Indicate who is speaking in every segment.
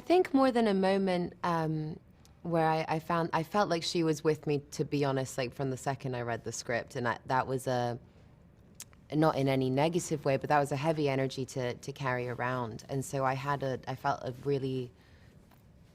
Speaker 1: think more than a moment where I felt like she was with me, to be honest, like from the second I read the script, and that was not in any negative way, but that was a heavy energy to carry around. And so I felt a really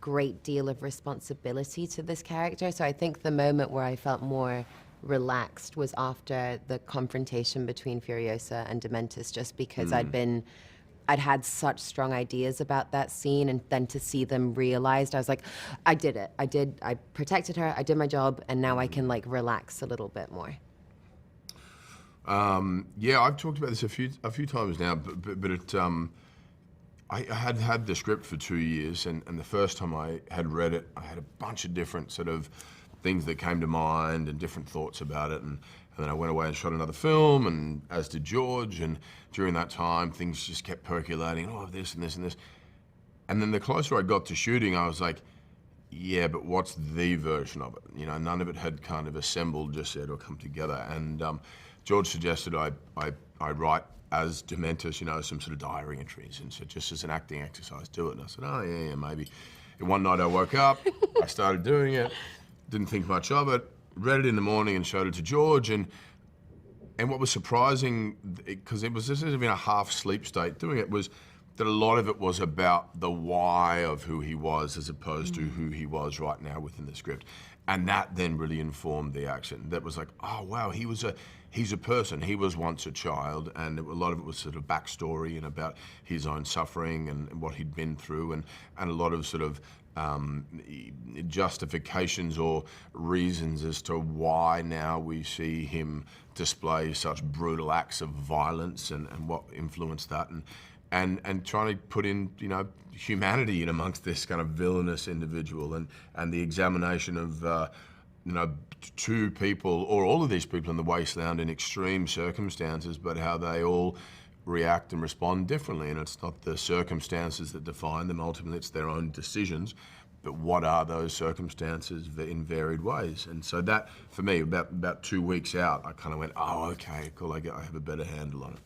Speaker 1: great deal of responsibility to this character. So I think the moment where I felt more relaxed was after the confrontation between Furiosa and Dementus, just because I'd had such strong ideas about that scene, and then to see them realized, I was like, I did it. I protected her, I did my job, and now I can like relax a little bit more.
Speaker 2: Yeah, I've talked about this a few times now, but it, I had the script for 2 years, and the first time I had read it, I had a bunch of different sort of things that came to mind and different thoughts about it, and then I went away and shot another film, and as did George, and during that time, things just kept percolating, oh, this and this and this. And then the closer I got to shooting, I was like, yeah, but what's the version of it? You know, none of it had kind of assembled just yet or come together. And George suggested I write as Dementus, you know, some sort of diary entries, and so just as an acting exercise, do it. And I said, oh, yeah, maybe. And one night I woke up, I started doing it, didn't think much of it, read it in the morning and showed it to George, and what was surprising, because this has been a half sleep state doing it, was that a lot of it was about the why of who he was as opposed to who he was right now within the script. And that then really informed the action. That was like, oh wow, he's a person. He was once a child, and a lot of it was sort of backstory and about his own suffering and what he'd been through, and a lot of sort of justifications or reasons as to why now we see him display such brutal acts of violence, and what influenced that, and trying to put in, you know, humanity in amongst this kind of villainous individual, and the examination of you know, two people, or all of these people in the wasteland in extreme circumstances, but how they all react and respond differently. And it's not the circumstances that define them, ultimately it's their own decisions, but what are those circumstances in varied ways? And so that, for me, about 2 weeks out, I kind of went, oh, okay, cool, I have a better handle on it.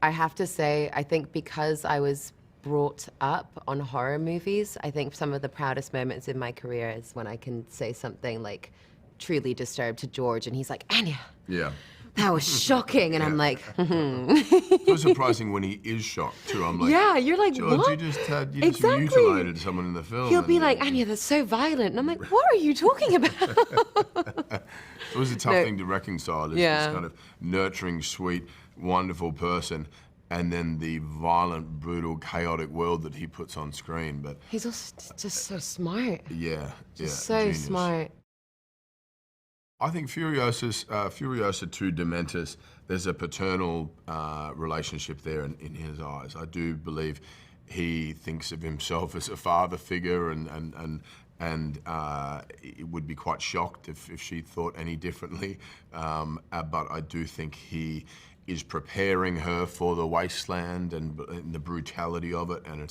Speaker 1: I have to say, I think because I was brought up on horror movies, I think some of the proudest moments in my career is when I can say something like truly disturbed to George, and he's like, Anya,
Speaker 2: yeah,
Speaker 1: that was shocking, and
Speaker 2: yeah.
Speaker 1: I'm like,
Speaker 2: It was surprising when he is shocked too. I'm like,
Speaker 1: yeah, you're like,
Speaker 2: George,
Speaker 1: what?
Speaker 2: you just
Speaker 1: Exactly.
Speaker 2: mutilated someone in the film.
Speaker 1: He'll be like, Anya, that's so violent, and I'm like, what are you talking about?
Speaker 2: It was a tough thing to reconcile. This kind of nurturing, sweet, wonderful person, and then the violent, brutal, chaotic world that he puts on screen. But
Speaker 1: he's also just so smart.
Speaker 2: Yeah,
Speaker 1: just so
Speaker 2: genius.
Speaker 1: smart.
Speaker 2: I think Furiosa to Dementus, there's a paternal relationship there in his eyes. I do believe he thinks of himself as a father figure, and it would be quite shocked if she thought any differently. But I do think he is preparing her for the wasteland and the brutality of it, and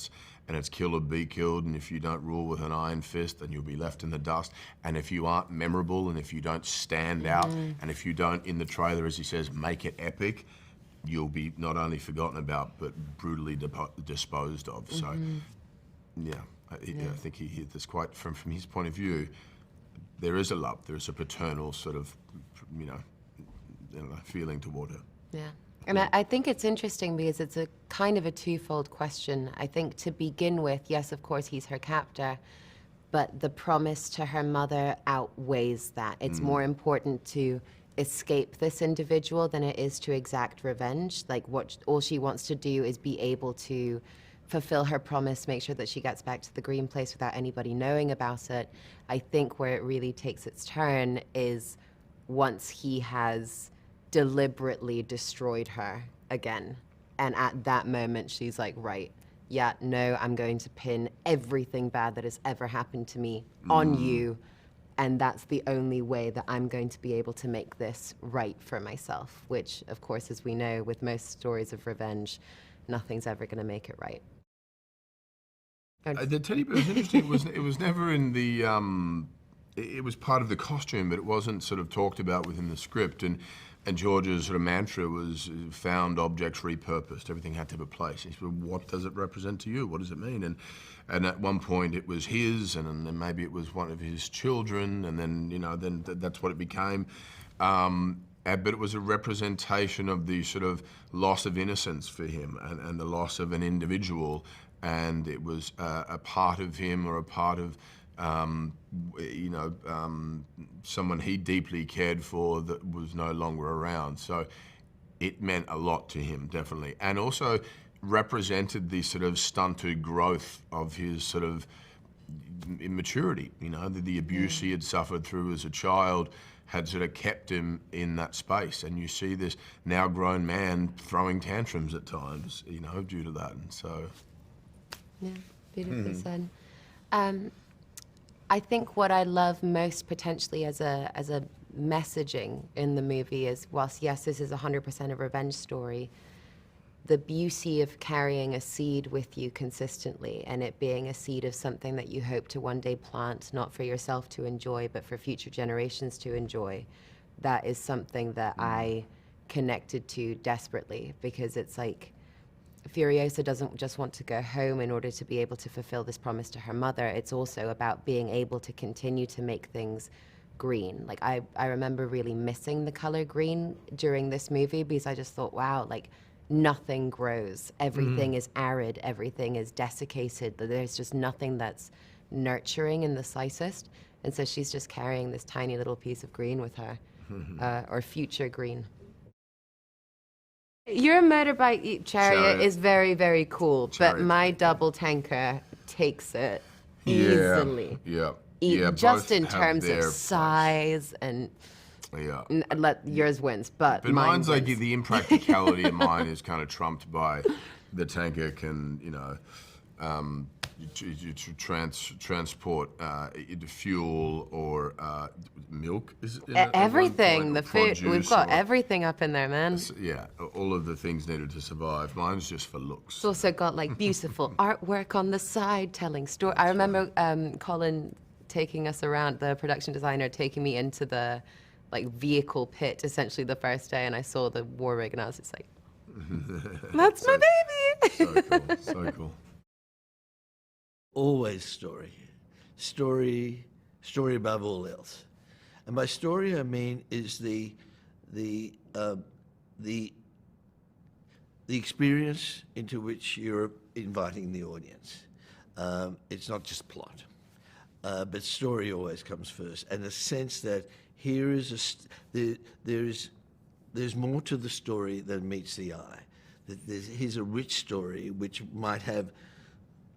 Speaker 2: it's kill or be killed, and if you don't rule with an iron fist, then you'll be left in the dust. And if you aren't memorable, and if you don't stand out, and if you don't, in the trailer, as he says, make it epic, you'll be not only forgotten about, but brutally disposed of. So, yeah, I think there's quite, from his point of view, there is a love, there's a paternal sort of, you know, feeling toward her.
Speaker 1: Yeah. And I think it's interesting because it's a kind of a twofold question. I think to begin with, yes, of course, he's her captor, but the promise to her mother outweighs that. It's more important to escape this individual than it is to exact revenge. Like, all she wants to do is be able to fulfill her promise, make sure that she gets back to the green place without anybody knowing about it. I think where it really takes its turn is once he has deliberately destroyed her again. And at that moment, she's like, right, yeah, no, I'm going to pin everything bad that has ever happened to me on you. And that's the only way that I'm going to be able to make this right for myself, which, of course, as we know, with most stories of revenge, nothing's ever going to make it right.
Speaker 2: The teddy bear was interesting. It was never in the, it was part of the costume, but it wasn't sort of talked about within the script. And And George's sort of mantra was found objects repurposed. Everything had to have a place. He said, what does it represent to you? What does it mean? And at one point it was his, and then maybe it was one of his children, and then, you know, then that's what it became. But it was a representation of the sort of loss of innocence for him and the loss of an individual. And it was a part of him, or a part of someone he deeply cared for that was no longer around. So it meant a lot to him, definitely. And also represented the sort of stunted growth of his sort of immaturity. You know, the abuse he had suffered through as a child had sort of kept him in that space. And you see this now grown man throwing tantrums at times, you know, due to that. And so...
Speaker 1: Yeah, beautifully said. I think what I love most potentially as a messaging in the movie is, whilst yes, this is 100% a revenge story, the beauty of carrying a seed with you consistently, and it being a seed of something that you hope to one day plant, not for yourself to enjoy, but for future generations to enjoy. That is something that I connected to desperately, because it's like, Furiosa doesn't just want to go home in order to be able to fulfill this promise to her mother. It's also about being able to continue to make things green. Like, I remember really missing the color green during this movie, because I just thought, wow, like, nothing grows. Everything is arid. Everything is desiccated. There's just nothing that's nurturing in the slightest. And so she's just carrying this tiny little piece of green with her, or future green. Your motorbike chariot is very, very cool, but my double tanker takes it easily. Just in terms of size and let yours wins, but mine
Speaker 2: mine's
Speaker 1: wins.
Speaker 2: like the impracticality of mine is kind of trumped by the tanker can, you know, to transport fuel or milk. Is it
Speaker 1: everything, the food, we've got everything up in there, man.
Speaker 2: Yeah, all of the things needed to survive. Mine's just for looks.
Speaker 1: It's also got like beautiful artwork on the side telling story. I remember Colin taking us around, the production designer taking me into the like vehicle pit essentially the first day, and I saw the war rig and I was just like, that's my baby.
Speaker 2: So cool, so cool.
Speaker 3: Always story above all else. And by story I mean is the experience into which you're inviting the audience. It's not just plot, but story always comes first, and the sense that here is there's more to the story than meets the eye. Here's a rich story which might have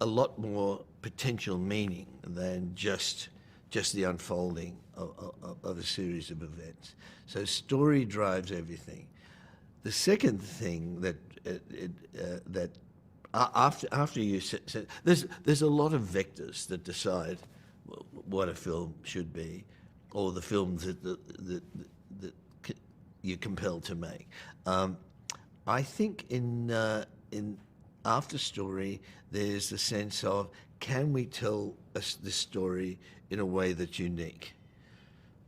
Speaker 3: a lot more potential meaning than just the unfolding of a series of events. So story drives everything. The second thing that after you said, there's a lot of vectors that decide what a film should be, or the films that you're compelled to make. I think in after story, there's a sense of, can we tell this story in a way that's unique?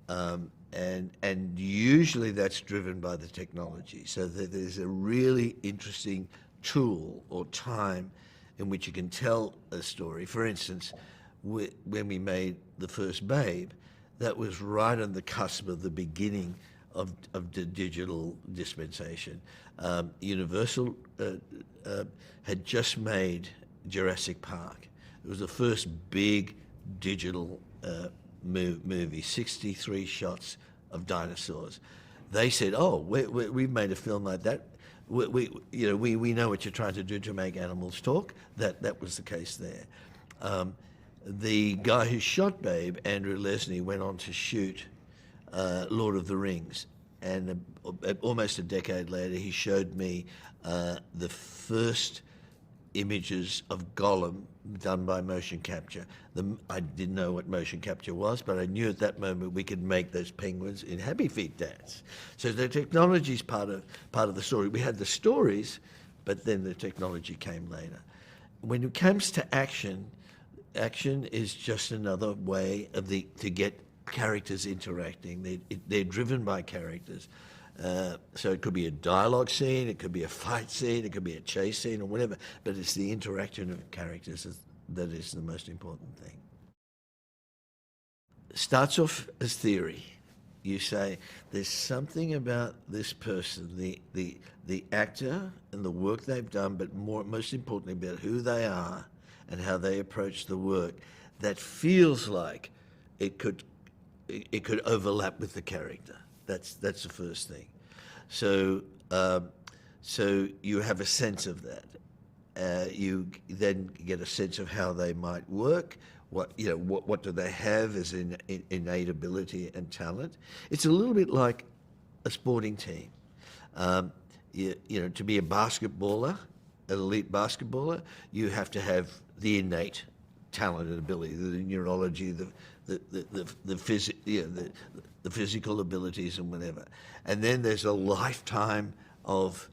Speaker 3: And usually that's driven by the technology. So that there's a really interesting tool or time in which you can tell a story. For instance, when we made the first Babe, that was right on the cusp of the beginning of the digital dispensation. Universal had just made Jurassic Park. It was the first big digital movie, 63 shots of dinosaurs. They said, "Oh, we've made a film like that. We know what you're trying to do to make animals talk." That was the case there. The guy who shot Babe, Andrew Lesnie, went on to shoot Lord of the Rings, and almost a decade later, he showed me the first images of Gollum done by motion capture. I didn't know what motion capture was, but I knew at that moment we could make those penguins in Happy Feet dance. So the technology is part of the story. We had the stories, but then the technology came later. When it comes to action is just another way to get characters interacting. They're driven by characters. So it could be a dialogue scene, it could be a fight scene, it could be a chase scene or whatever, but it's the interaction of characters that is the most important thing. Starts off as theory. You say, there's something about this person, the actor and the work they've done, but most importantly about who they are and how they approach the work, that feels like it could overlap with the character. That's the first thing. So you have a sense of that. You then get a sense of how they might work. What do they have as innate ability and talent? It's a little bit like a sporting team. To be a basketballer, an elite basketballer, you have to have the innate talent and ability, the neurology, the physical abilities and whatever. And then there's a lifetime of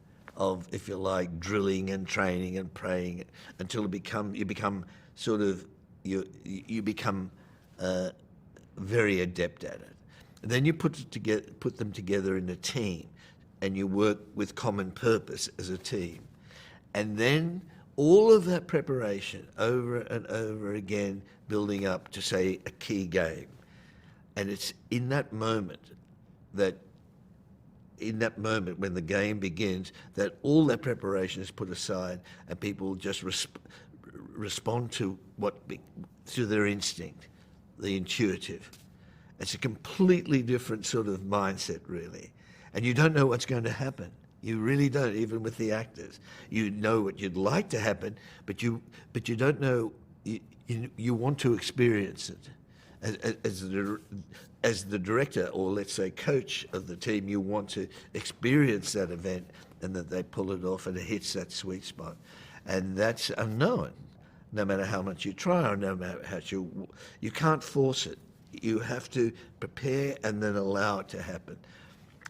Speaker 3: if you like, drilling and training and praying until you become sort of you become very adept at it. And then you put them together in a team, and you work with common purpose as a team. And then all of that preparation over and over again, building up to, say, a key game. And it's in that moment when the game begins, that all that preparation is put aside and people just respond to to their instinct, the intuitive. It's a completely different sort of mindset, really. And you don't know what's going to happen. You really don't, even with the actors. You know what you'd like to happen, but you don't know. You want to experience it. As the director, or let's say coach of the team, you want to experience that event and that they pull it off and it hits that sweet spot. And that's unknown, no matter how much you try or no matter how you can't force it. You have to prepare and then allow it to happen.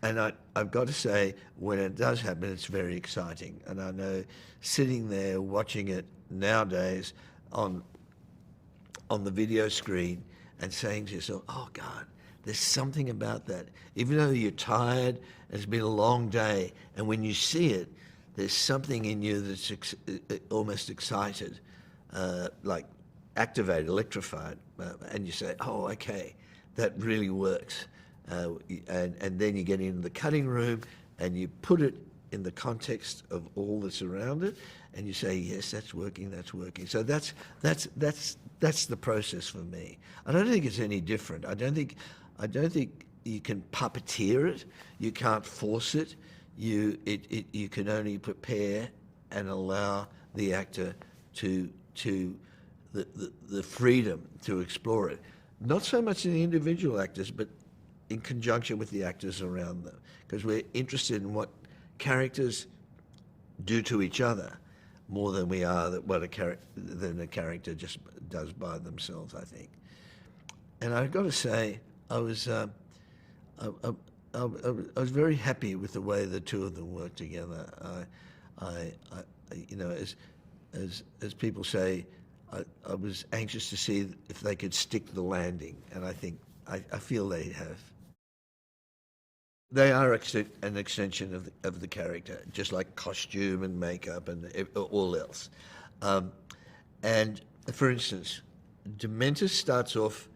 Speaker 3: And I've got to say, when it does happen, it's very exciting. And I know sitting there watching it nowadays on the video screen and saying to yourself, oh God, there's something about that. Even though you're tired, it's been a long day, and when you see it, there's something in you that's almost excited, like activated, electrified, and you say, oh, okay, that really works. And then you get into the cutting room and you put it in the context of all that's around it, and you say, yes, that's working, that's working. So that's the process for me. I don't think it's any different. I don't think you can puppeteer it. You can't force it. You can only prepare and allow the actor to the freedom to explore it. Not so much in the individual actors, but in conjunction with the actors around them, because we're interested in what characters do to each other more than we are than a character just does by themselves, I think. And I've got to say, I was very happy with the way the two of them worked together. As people say, I was anxious to see if they could stick the landing, and I feel they have. They are an extension of the character, just like costume and makeup and all else. And for instance, Dementus starts off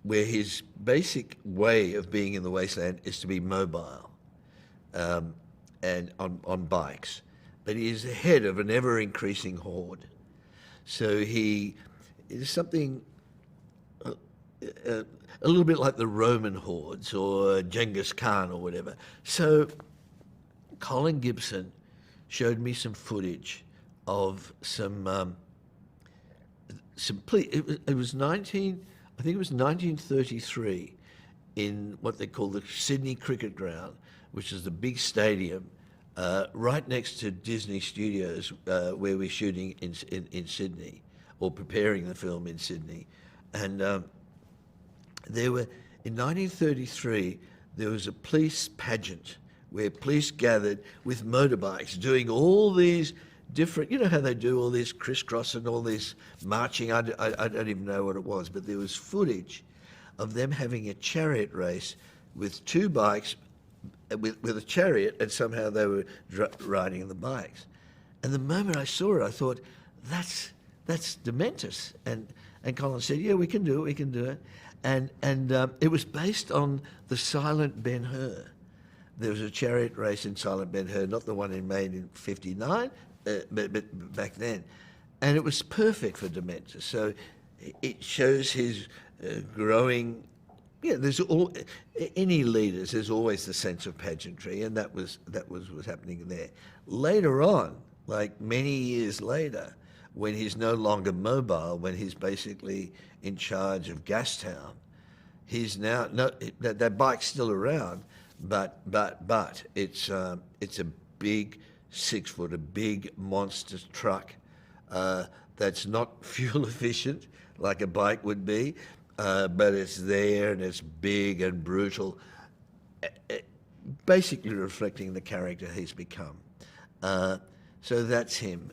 Speaker 3: where his basic way of being in the wasteland is to be mobile and on bikes. But he is the head of an ever-increasing horde. So he is something a little bit like the Roman hordes or Genghis Khan or whatever. So Colin Gibson showed me some footage of some it was 1933 in what they call the Sydney Cricket Ground, which is the big stadium right next to Disney Studios, where we're shooting in Sydney, or preparing the film in Sydney. And in 1933, there was a police pageant where police gathered with motorbikes doing all these different, you know how they do all this crisscross and all this marching, I don't even know what it was, but there was footage of them having a chariot race with two bikes with a chariot, and somehow they were riding the bikes. And the moment I saw it, I thought, that's Dementus. And Colin said, yeah, we can do it. And it was based on the Silent Ben-Hur. There was a chariot race in Silent Ben-Hur, not the one made in '59, but back then. And it was perfect for Dementus. So it shows his growing. Yeah, there's any leaders. There's always the sense of pageantry, and that was what's happening there. Later on, like many years later, when he's no longer mobile, when he's basically in charge of Gastown, he's now that bike's still around, but it's a big 6 foot, a big monster truck that's not fuel efficient like a bike would be. But it's there and it's big and brutal, basically reflecting the character he's become. So that's him.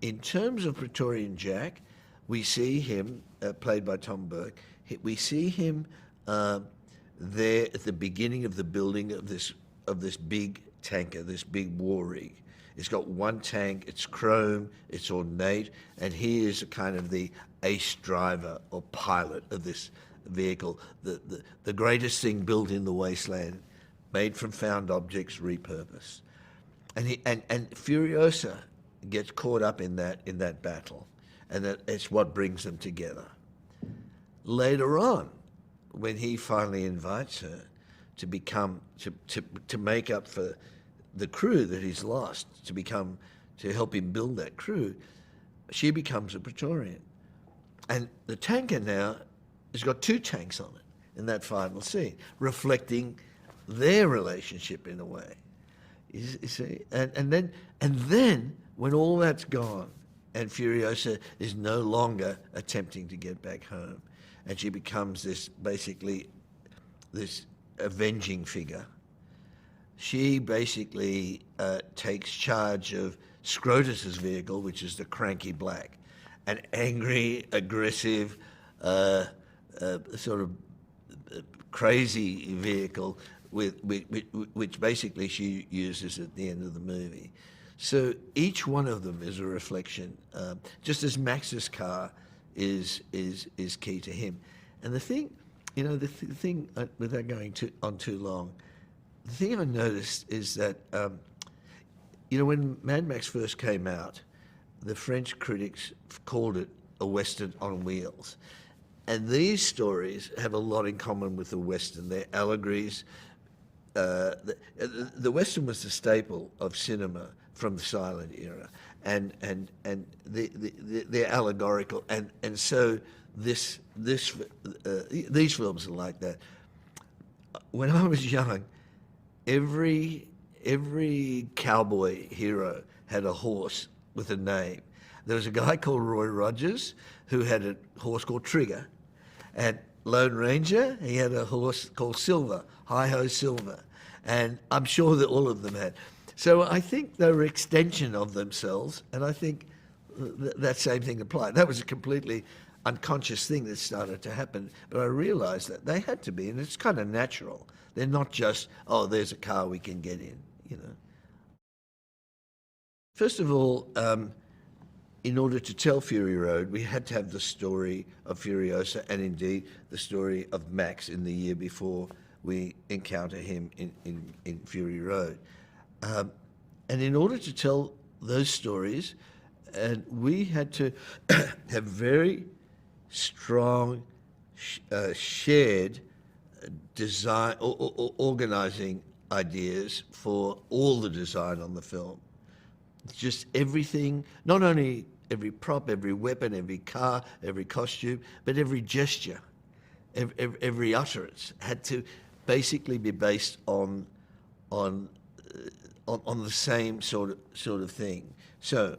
Speaker 3: In terms of Praetorian Jack, we see him, played by Tom Burke, we see him there at the beginning of the building of this big tanker, this big war rig. It's got one tank, it's chrome, it's ornate, and he is kind of the ace driver or pilot of this vehicle, the greatest thing built in the wasteland, made from found objects, repurposed. And Furiosa gets caught up in that battle, and it's what brings them together. Later on, when he finally invites her to become to make up for the crew that he's lost, to help him build that crew, she becomes a Praetorian. And the tanker now has got 2 tanks on it in that final scene, reflecting their relationship in a way. You see? And then when all that's gone and Furiosa is no longer attempting to get back home, and she becomes this avenging figure, she basically takes charge of Scrotus's vehicle, which is the Cranky Black, an angry, aggressive, sort of crazy vehicle which basically she uses at the end of the movie. So each one of them is a reflection, just as Max's car is key to him. And the thing, the thing without going on too long, the thing I noticed is that, when Mad Max first came out, the French critics called it a Western on wheels. And these stories have a lot in common with the Western. They're allegories. The Western was the staple of cinema from the silent era, and they're allegorical, and so these films are like that. When I was young, every cowboy hero had a horse with a name. There was a guy called Roy Rogers who had a horse called Trigger, and Lone Ranger, he had a horse called Silver, Hi-Ho Silver, and I'm sure that all of them had. So I think they were extension of themselves, and I think that same thing applied. That was a completely unconscious thing that started to happen, but I realized that they had to be, and it's kind of natural. They're not just, oh, there's a car we can get in, First of all, in order to tell Fury Road, we had to have the story of Furiosa and indeed the story of Max in the year before we encounter him in Fury Road. And in order to tell those stories, and we had to have very strong shared design or organizing ideas for all the design on the film. Just everything, not only every prop, every weapon, every car, every costume, but every gesture, every utterance had to basically be based on the same sort of thing. So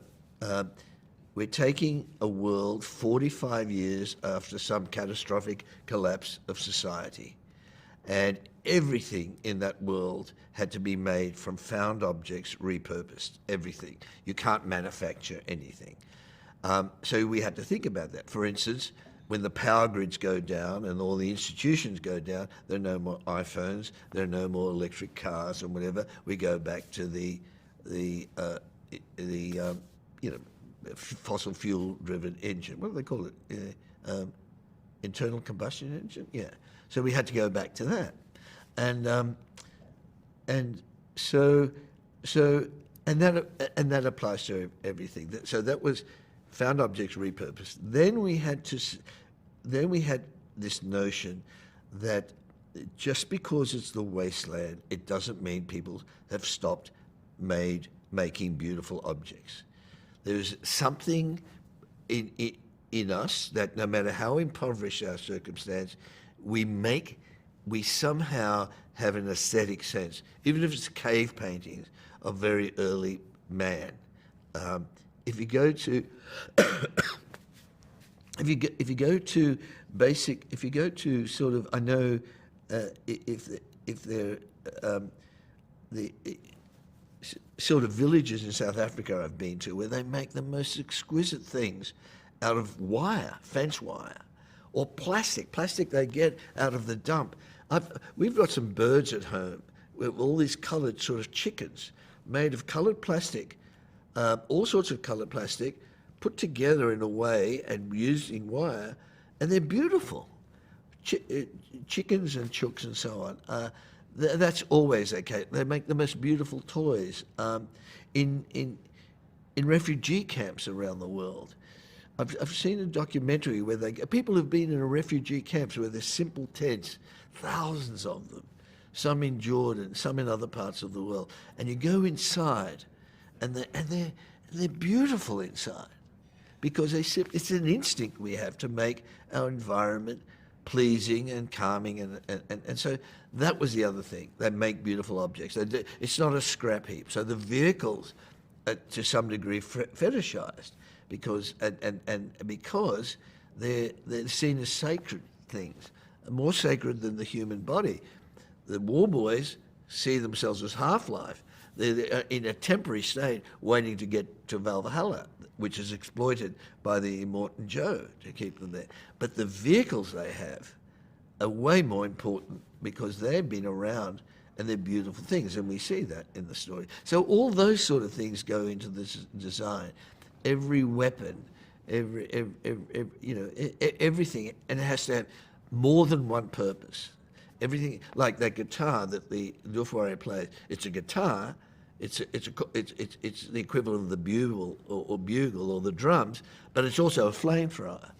Speaker 3: we're taking a world 45 years after some catastrophic collapse of society, and everything in that world had to be made from found objects, repurposed, everything. You can't manufacture anything. So we had to think about that. For instance, when the power grids go down and all the institutions go down, there are no more iPhones, there are no more electric cars and whatever. We go back to the fossil fuel driven engine. What do they call it? Internal combustion engine. Yeah. So we had to go back to that, and that applies to everything. So that was found objects repurposed. Then we had this notion that just because it's the wasteland, it doesn't mean people have stopped making beautiful objects. There's something in us that no matter how impoverished our circumstance, we somehow have an aesthetic sense, even if it's cave paintings of very early man. If you go to if you go to sort of, I know if they're the sort of villages in South Africa I've been to where they make the most exquisite things out of wire, fence wire, or plastic they get out of the dump. We've got some birds at home with all these coloured sort of chickens made of coloured plastic, all sorts of coloured plastic, put together in a way and using wire, and they're beautiful. Chickens and chooks and so on. That's always okay. They make the most beautiful toys in refugee camps around the world. I've seen a documentary where people have been in a refugee camps where there's simple tents, thousands of them, some in Jordan, some in other parts of the world, and you go inside, and they're beautiful inside, because it's an instinct we have to make our environment pleasing and calming, and so that was the other thing. They make beautiful objects. It's not a scrap heap. So the vehicles, to some degree, fetishized because they're seen as sacred things, more sacred than the human body. The war boys see themselves as half-life. They're in a temporary state waiting to get to Valhalla, which is exploited by the Immortan Joe to keep them there. But the vehicles they have are way more important because they've been around and they're beautiful things, and we see that in the story. So all those sort of things go into this design. Every weapon, everything, and it has to have more than one purpose. Everything, like that guitar that the Doof Warrior plays, it's a guitar. It's the equivalent of the bugle or bugle or the drums, but it's also a flamethrower.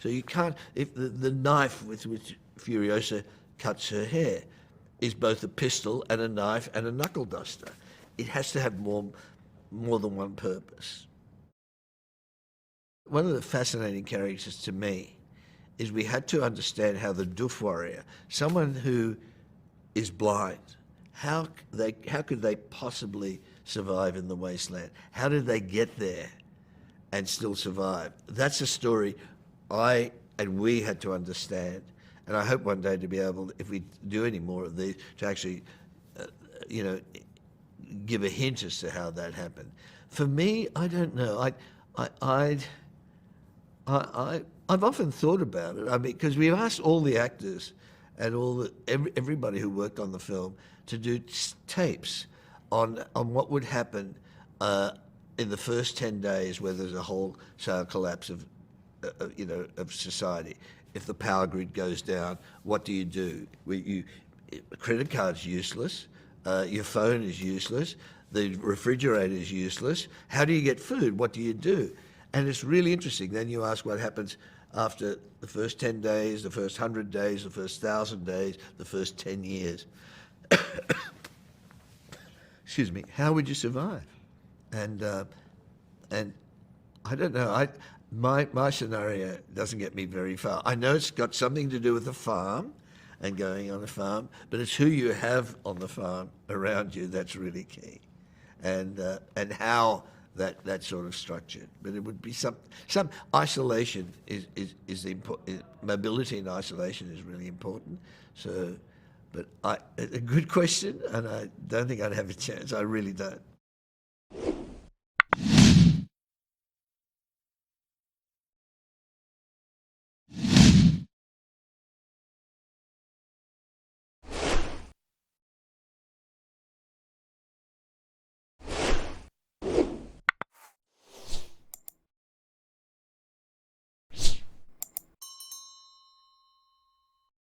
Speaker 3: So you can't. If the knife with which Furiosa cuts her hair is both a pistol and a knife and a knuckle duster, it has to have more than one purpose. One of the fascinating characters to me is we had to understand how the Doof Warrior, someone who is blind, how could they possibly survive in the wasteland? How did they get there and still survive? That's a story I and we had to understand, and I hope one day to be able, if we do any more of these, to actually, give a hint as to how that happened. For me, I don't know. I've often thought about it. I mean, because we've asked all the actors and everybody who worked on the film to do tapes on what would happen in the first 10 days, where there's a wholesale collapse of society. If the power grid goes down, what do you do? A credit card's useless. Your phone is useless. The refrigerator is useless. How do you get food? What do you do? And it's really interesting. Then you ask what happens after the first 10 days, the first 100 days, the first 1,000 days, the first 10 years. Excuse me. How would you survive? And I don't know. My scenario doesn't get me very far. I know it's got something to do with the farm and going on a farm, but it's who you have on the farm around you that's really key, and how that's sort of structured. But it would be some isolation is important. Mobility and isolation is really important. So, but a good question, and I don't think I'd have a chance. I really don't.